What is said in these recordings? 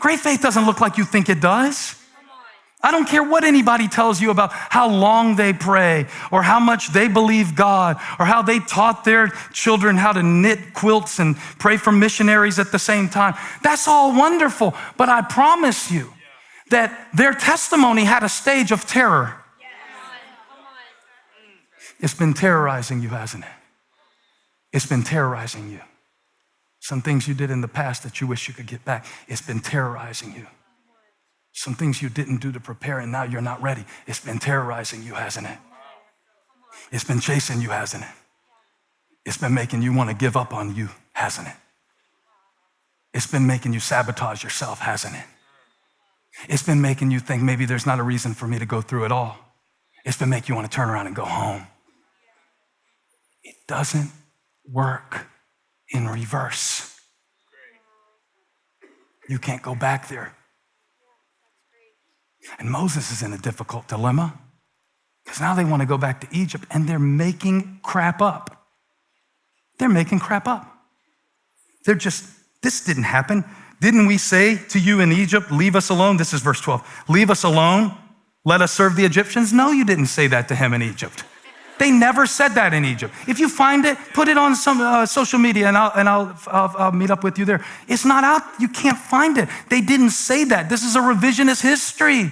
Great faith doesn't look like you think it does. I don't care what anybody tells you about how long they pray or how much they believe God or how they taught their children how to knit quilts and pray for missionaries at the same time. That's all wonderful, but I promise you that their testimony had a stage of terror. It's been terrorizing you, hasn't it? It's been terrorizing you. Some things you did in the past that you wish you could get back, it's been terrorizing you. Some things you didn't do to prepare and now you're not ready. It's been terrorizing you, hasn't it? It's been chasing you, hasn't it? It's been making you want to give up on you, hasn't it? It's been making you sabotage yourself, hasn't it? It's been making you think maybe there's not a reason for me to go through it all. It's been making you want to turn around and go home. It doesn't work in reverse. You can't go back there. And Moses is in a difficult dilemma because now they want to go back to Egypt and they're making crap up. They're making crap up. This didn't happen. Didn't we say to you in Egypt, leave us alone? This is verse 12. Leave us alone. Let us serve the Egyptians. No, you didn't say that to him in Egypt. They never said that in Egypt. If you find it, put it on some social media and I'll meet up with you there. It's not out. You can't find it. They didn't say that. This is a revisionist history.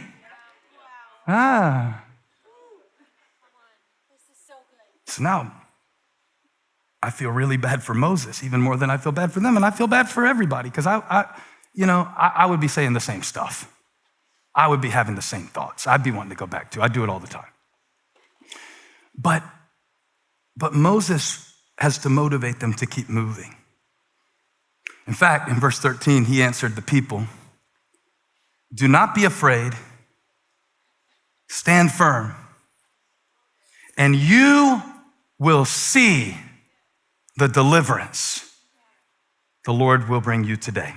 So now I feel really bad for Moses, even more than I feel bad for them. And I feel bad for everybody because I would be saying the same stuff. I would be having the same thoughts. I'd be wanting to go back to. I do it all the time. But Moses has to motivate them to keep moving. In fact, in verse 13, he answered the people, do not be afraid, stand firm, and you will see the deliverance the Lord will bring you today.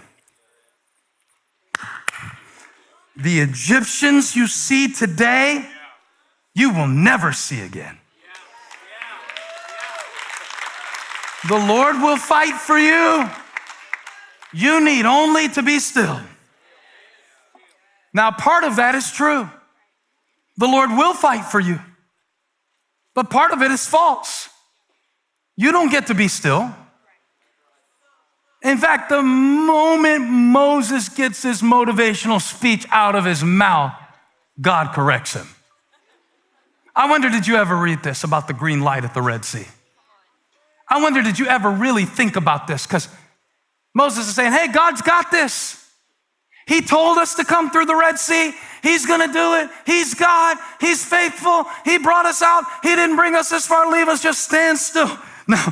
The Egyptians you see today, you will never see again. The Lord will fight for you. You need only to be still. Now, part of that is true. The Lord will fight for you. But part of it is false. You don't get to be still. In fact, the moment Moses gets his motivational speech out of his mouth, God corrects him. I wonder, did you ever read this about the green light at the Red Sea? I wonder, did you ever really think about this? Because Moses is saying, hey, God's got this. He told us to come through the Red Sea. He's going to do it. He's God. He's faithful. He brought us out. He didn't bring us this far. Leave us. Just stand still. Now,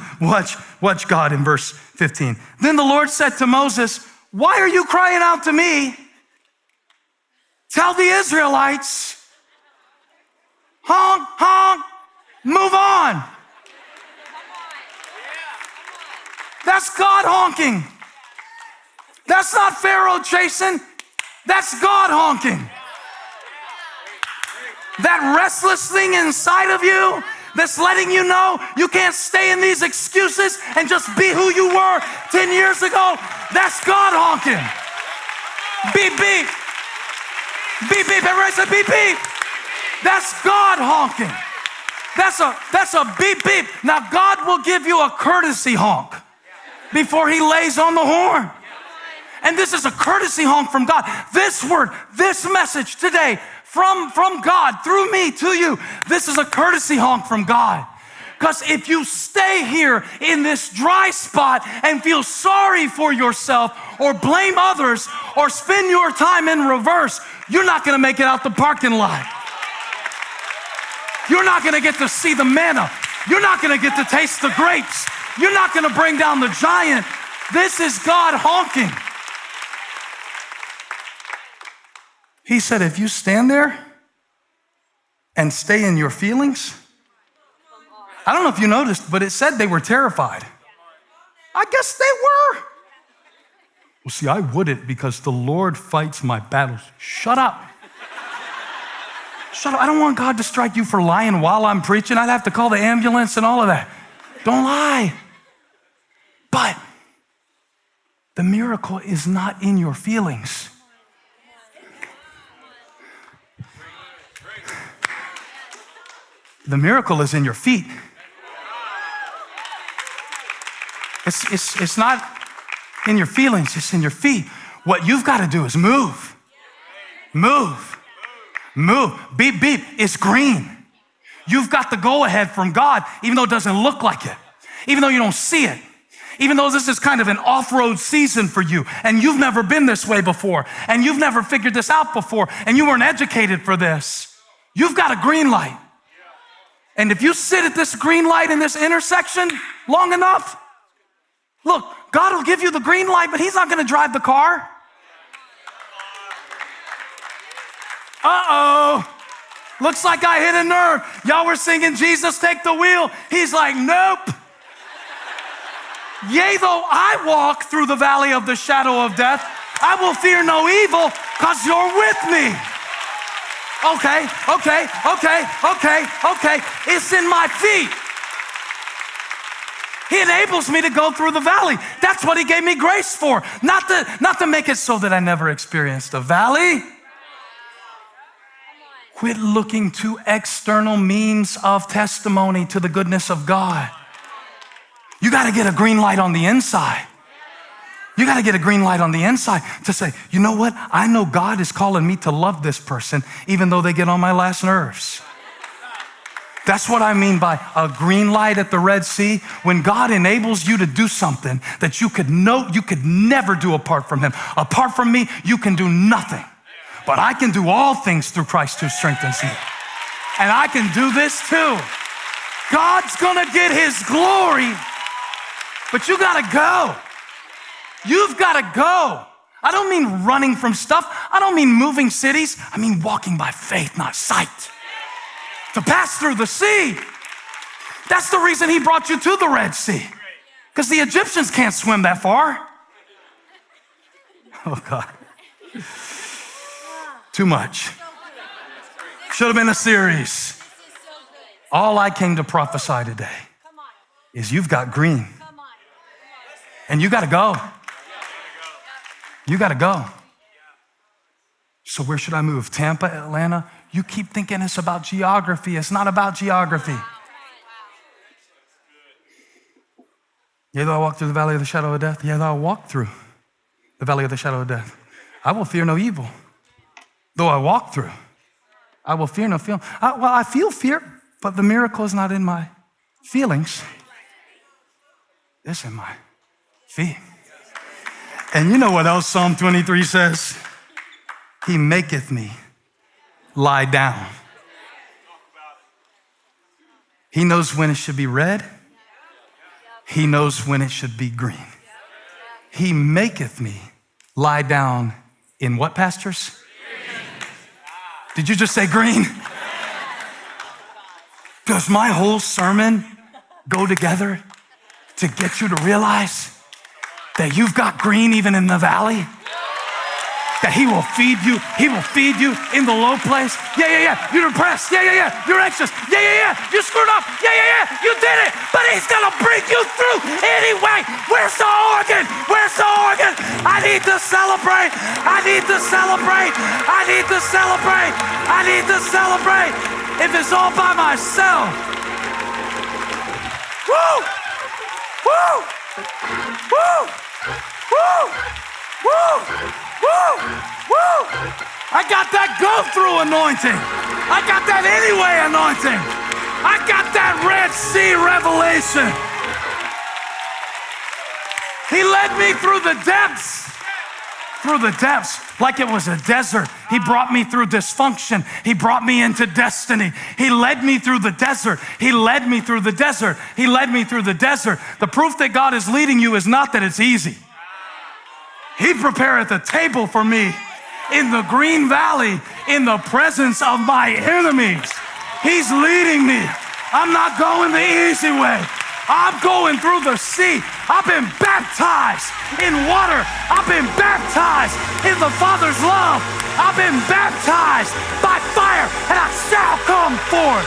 watch God in verse 15. Then the Lord said to Moses, why are you crying out to me? Tell the Israelites, honk, honk, move on. That's God honking. That's not Pharaoh chasing. That's God honking. That restless thing inside of you that's letting you know you can't stay in these excuses and just be who you were 10 years ago, that's God honking. Beep, beep. Beep, beep. Everybody say beep, beep. That's God honking. That's a beep, beep. Now, God will give you a courtesy honk before he lays on the horn. And this is a courtesy honk from God. This word, this message today from God through me to you, this is a courtesy honk from God. Because if you stay here in this dry spot and feel sorry for yourself or blame others or spend your time in reverse, you're not going to make it out the parking lot. You're not going to get to see the manna. You're not going to get to taste the grapes. You're not going to bring down the giant. This is God honking. He said, if you stand there and stay in your feelings, I don't know if you noticed, but it said they were terrified. I guess they were. Well, see, I wouldn't because the Lord fights my battles. Shut up. Shut up. I don't want God to strike you for lying while I'm preaching. I'd have to call the ambulance and all of that. Don't lie. But the miracle is not in your feelings. The miracle is in your feet. It's not in your feelings, it's in your feet. What you've got to do is move. Move. Move. Beep, beep. It's green. You've got the go ahead from God, even though it doesn't look like it, even though you don't see it, even though this is kind of an off-road season for you, and you've never been this way before, and you've never figured this out before, and you weren't educated for this. You've got a green light. And if you sit at this green light in this intersection long enough, look, God will give you the green light, but he's not going to drive the car. Uh-oh. Looks like I hit a nerve. Y'all were singing, Jesus, take the wheel. He's like, nope. Yea, though I walk through the valley of the shadow of death, I will fear no evil because you're with me. Okay. It's in my feet. He enables me to go through the valley. That's what he gave me grace for. Not to make it so that I never experienced a valley. Quit looking to external means of testimony to the goodness of God. You got to get a green light on the inside. You got to get a green light on the inside to say, you know what? I know God is calling me to love this person even though they get on my last nerves. That's what I mean by a green light at the Red Sea. When God enables you to do something that you could never do apart from him. Apart from me, you can do nothing. But I can do all things through Christ who strengthens me. And I can do this too. God's gonna get his glory, but you gotta go. You've gotta go. I don't mean running from stuff. I don't mean moving cities. I mean walking by faith, not sight. To pass through the sea. That's the reason he brought you to the Red Sea. Because the Egyptians can't swim that far. Oh God. Too much. Should have been a series. All I came to prophesy today is you've got green. And you got to go. You got to go. So where should I move? Tampa, Atlanta? You keep thinking it's about geography. It's not about geography. Yea, though I walk through the valley of the shadow of death. Yea, though I walk through the valley of the shadow of death. I will fear no evil. Though I walk through, I will fear no fear. I feel fear, but the miracle is not in my feelings. It's in my feet. And you know what else Psalm 23 says? He maketh me lie down. He knows when it should be red. He knows when it should be green. He maketh me lie down in what, pastors? Did you just say green? Does my whole sermon go together to get you to realize that you've got green even in the valley? That he will feed you. He will feed you in the low place. Yeah. You're depressed. Yeah. You're anxious. Yeah. You screwed up. Yeah. You did it. But he's going to bring you through anyway. Where's the organ? Where's the organ? I need to celebrate. I need to celebrate. I need to celebrate. I need to celebrate. If it's all by myself. Woo! Woo! Woo! Woo! Woo! Woo! Woo! I got that go-through anointing. I got that anyway anointing. I got that Red Sea revelation. He led me through the depths. Through the depths, like it was a desert. He brought me through dysfunction. He brought me into destiny. He led me through the desert. He led me through the desert. He led me through the desert. The proof that God is leading you is not that it's easy. He prepareth a table for me in the green valley in the presence of my enemies. He's leading me. I'm not going the easy way. I'm going through the sea. I've been baptized in water. I've been baptized in the Father's love. I've been baptized by fire, and I shall come forth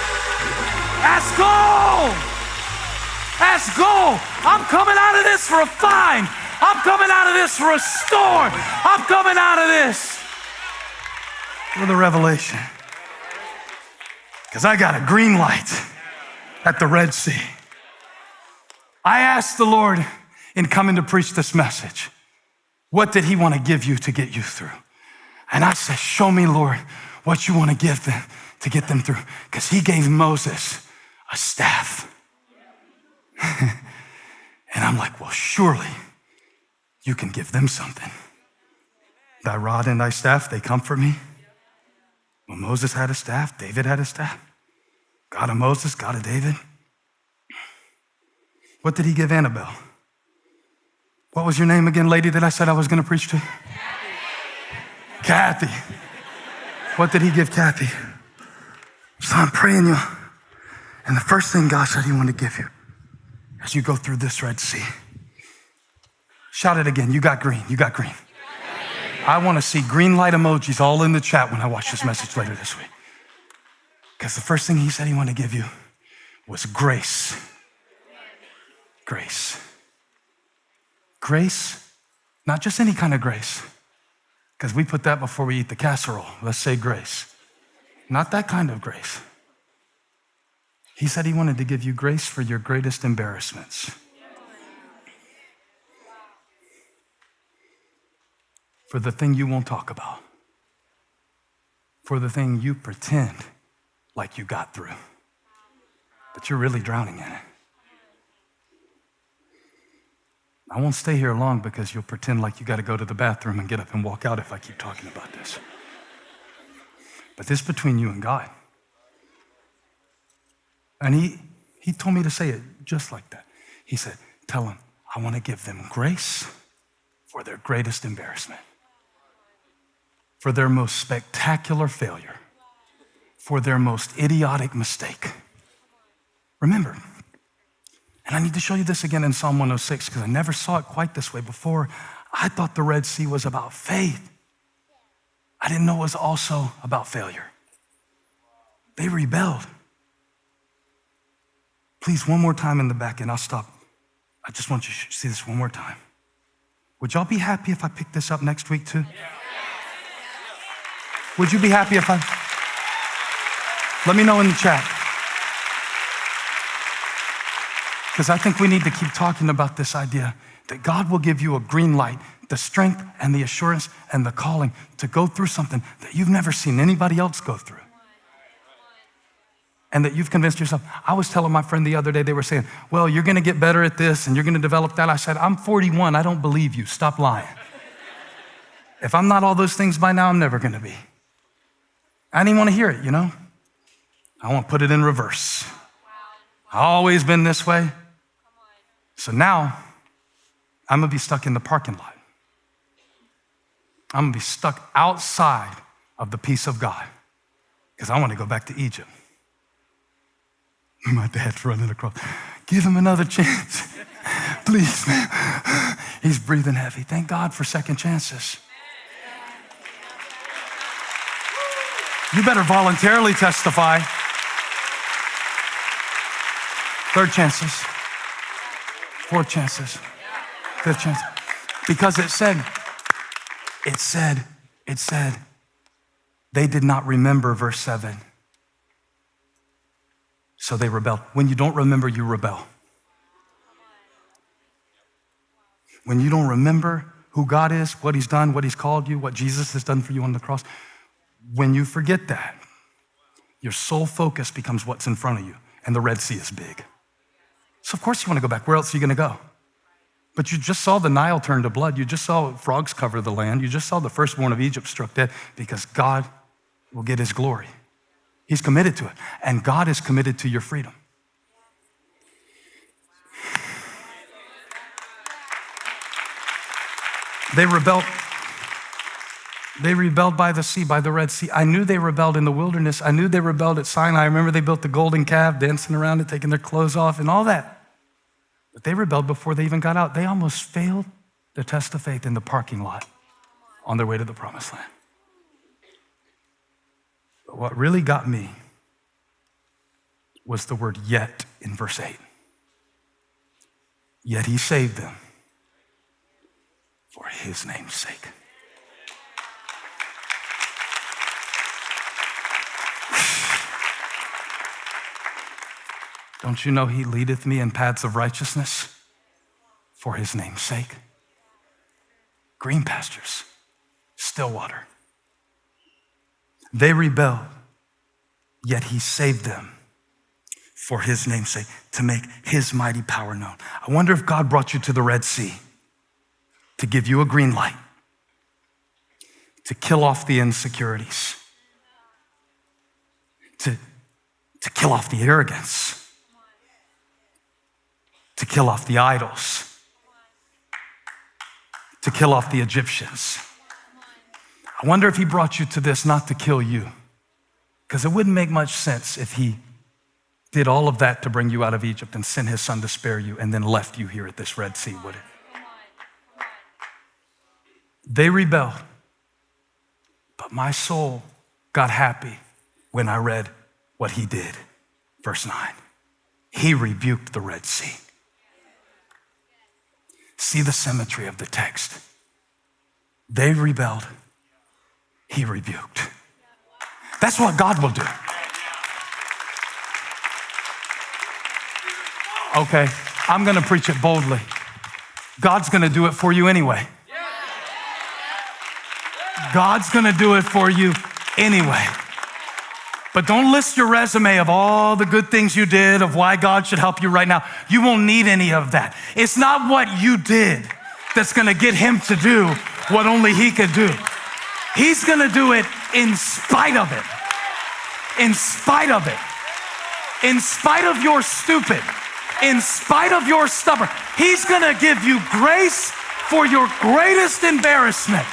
as gold. As gold. I'm coming out of this refined. I'm coming out of this restored. I'm coming out of this with a revelation. because I got a green light at the Red Sea. I asked the Lord in coming to preach this message, what did he want to give you to get you through? And I said, show me, Lord, what you want to give them to get them through. Because he gave Moses a staff. And I'm like, well, surely you can give them something. Thy rod and thy staff, they comfort me. Well, Moses had a staff, David had a staff. God of Moses, God of David. What did he give Annabelle? What was your name again, lady, that I said I was going to preach to? Kathy. What did he give Kathy? So I'm praying you. And the first thing God said he wanted to give you as you go through this Red Sea. Shout it again. You got green. You got green. I want to see green light emojis all in the chat when I watch this message later this week. Because the first thing he said he wanted to give you was grace. Grace. Grace, not just any kind of grace, because we put that before we eat the casserole. Let's say grace. Not that kind of grace. He said he wanted to give you grace for your greatest embarrassments. For the thing you won't talk about. For the thing you pretend like you got through, but you're really drowning in it. I won't stay here long because you'll pretend like you got to go to the bathroom and get up and walk out if I keep talking about this. But this is between you and God. And he told me to say it just like that. He said, tell them, I want to give them grace for their greatest embarrassment, for their most spectacular failure, for their most idiotic mistake. Remember, and I need to show you this again in Psalm 106 because I never saw it quite this way before. I thought the Red Sea was about faith. I didn't know it was also about failure. They rebelled. Please, one more time in the back and I'll stop. I just want you to see this one more time. Would y'all be happy if I pick this up next week too? Would you be happy if I... Let me know in the chat. Because I think we need to keep talking about this idea that God will give you a green light, the strength and the assurance and the calling to go through something that you've never seen anybody else go through. And that you've convinced yourself. I was telling my friend the other day, they were saying, well, you're going to get better at this and you're going to develop that. I said, I'm 41. I don't believe you. Stop lying. If I'm not all those things by now, I'm never going to be. I didn't want to hear it, you know? I want to put it in reverse. I've always been this way. So now, I'm going to be stuck in the parking lot. I'm going to be stuck outside of the peace of God because I want to go back to Egypt. My dad's running across. Give him another chance. Please, man. He's breathing heavy. Thank God for second chances. You better voluntarily testify. Third chances. Fourth chances. Fifth chance. Because it said, they did not remember, verse 7. So they rebelled. When you don't remember, you rebel. When you don't remember who God is, what he's done, what he's called you, what Jesus has done for you on the cross, when you forget that, your sole focus becomes what's in front of you, and the Red Sea is big. So of course you want to go back. Where else are you going to go? But you just saw the Nile turn to blood. You just saw frogs cover the land. You just saw the firstborn of Egypt struck dead because God will get his glory. He's committed to it. And God is committed to your freedom. They rebelled by the sea, by the Red Sea. I knew they rebelled in the wilderness. I knew they rebelled at Sinai. I remember they built the golden calf, dancing around it, taking their clothes off and all that. But they rebelled before they even got out. They almost failed their test of faith in the parking lot on their way to the promised land. But what really got me was the word yet in verse 8. Yet he saved them for his name's sake. Don't you know he leadeth me in paths of righteousness for his name's sake? Green pastures, still water. They rebelled, yet he saved them for his name's sake, to make his mighty power known. I wonder if God brought you to the Red Sea to give you a green light, to kill off the insecurities, to kill off the arrogance, to kill off the idols, to kill off the Egyptians. I wonder if he brought you to this not to kill you, because it wouldn't make much sense if he did all of that to bring you out of Egypt and sent his son to spare you and then left you here at this Red Sea, would it? They rebelled, but my soul got happy when I read what he did. Verse 9, he rebuked the Red Sea. See the symmetry of the text. They rebelled, he rebuked. That's what God will do. Okay, I'm gonna preach it boldly. God's gonna do it for you anyway. God's gonna do it for you anyway. But don't list your resume of all the good things you did, of why God should help you right now. You won't need any of that. It's not what you did that's gonna get him to do what only he could do. He's gonna do it in spite of it. In spite of it. In spite of your stupid. In spite of your stubborn. He's gonna give you grace for your greatest embarrassment.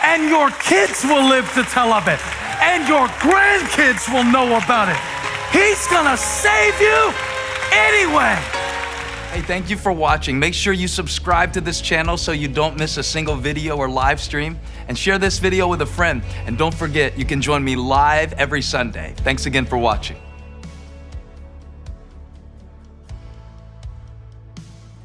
And your kids will live to tell of it. And your grandkids will know about it. He's gonna save you anyway. Hey, thank you for watching. Make sure you subscribe to this channel so you don't miss a single video or live stream. And share this video with a friend. And don't forget, you can join me live every Sunday. Thanks again for watching.